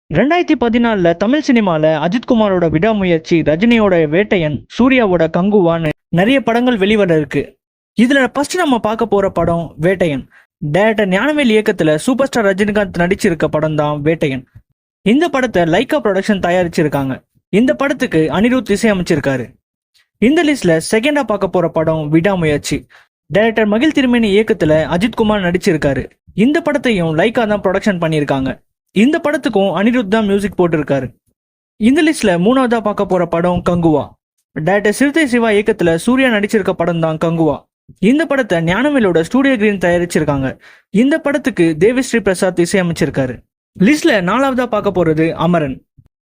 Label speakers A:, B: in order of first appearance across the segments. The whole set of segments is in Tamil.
A: 2014 தமிழ் சினிமால அஜித்குமாரோட விடாமுயற்சி, ரஜினியோட வேட்டையன், சூர்யாவோட கங்குவான்னு நிறைய படங்கள் வெளிவர இருக்கு. இதுல ஃபர்ஸ்ட் நம்ம பார்க்க போற படம் வேட்டையன். டைரக்டர் ஞானவேல் இயக்கத்துல சூப்பர் ஸ்டார் ரஜினிகாந்த் நடிச்சிருக்க படம் தான் வேட்டையன். இந்த படத்தை லைகா ப்ரொடக்ஷன் தயாரிச்சிருக்காங்க. இந்த படத்துக்கு அனிருத் இசையமைச்சிருக்காரு. இந்த லிஸ்ட்ல செகண்டா பார்க்க போற படம் விடாமுயற்சி. டைரக்டர் மகிழ் திருமேனி இயக்கத்துல அஜித்குமார் நடிச்சிருக்காரு. இந்த படத்தையும் லைகா தான் ப்ரொடக்ஷன் பண்ணியிருக்காங்க. இந்த படத்துக்கும் அனிருத் தான் மியூசிக் போட்டிருக்காரு. இந்த லிஸ்ட்ல மூணாவதா பார்க்க போற படம் கங்குவா. டைரக்டர் சிறுத்தை சிவா இயக்கத்துல சூர்யா நடிச்சிருக்க படம் தான் கங்குவா. இந்த படத்தை ஞானவேலோட ஸ்டூடியோ கிரீன் தயாரிச்சிருக்காங்க. இந்த படத்துக்கு தேவிஸ்ரீ பிரசாத் இசையமைச்சிருக்காரு. லிஸ்ட்ல நாலாவதா பார்க்க போறது அமரன்.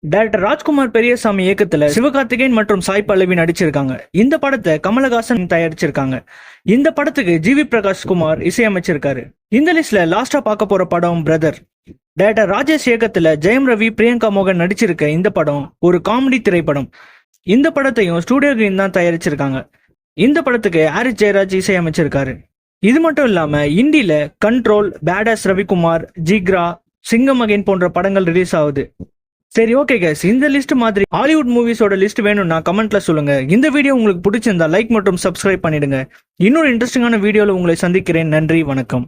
A: டைரக்டர் ராஜ்குமார் பெரியசாமி இயக்கத்துல சிவகார்த்திகேயன் மற்றும் சாய் பல்லவி நடிச்சிருக்காங்க. இந்த படத்தை கமலஹாசன் தயாரிச்சிருக்காங்க. இந்த படத்துக்கு ஜிவி பிரகாஷ் குமார் இசையமைச்சிருக்காரு. இந்த லிஸ்ட்ல லாஸ்டா பார்க்க போற படம் பிரதர். டைரக்டர் ராஜேஷ் இயக்கத்துல ஜெயம் ரவி, பிரியங்கா மோகன் நடிச்சிருக்க இந்த படம் ஒரு காமெடி திரைப்படம். இந்த படத்தையும் ஸ்டூடியோ கிரீன் தான் தயாரிச்சிருக்காங்க. இந்த படத்துக்கு ஹாரிஸ் ஜெயராஜ் இசையமைச்சிருக்காரு. இது மட்டும் இல்லாம இந்தியில கண்ட்ரோல், பேடாஸ் ரவிக்குமார், ஜிக்ரா, சிங்கம் அகைன் போன்ற படங்கள் ரிலீஸ் ஆகுது. சரி, ஓகே கைஸ், இந்த லிஸ்ட் மாதிரி ஹாலிவுட் மூவிஸோட லிஸ்ட் வேணும்னா கமெண்ட்ல சொல்லுங்க. இந்த வீடியோ உங்களுக்கு பிடிச்சிருந்தா லைக் மற்றும் சப்ஸ்கிரைப் பண்ணிடுங்க. இன்னொரு இன்ட்ரெஸ்டிங்கான வீடியோல உங்களை சந்திக்கிறேன். நன்றி, வணக்கம்.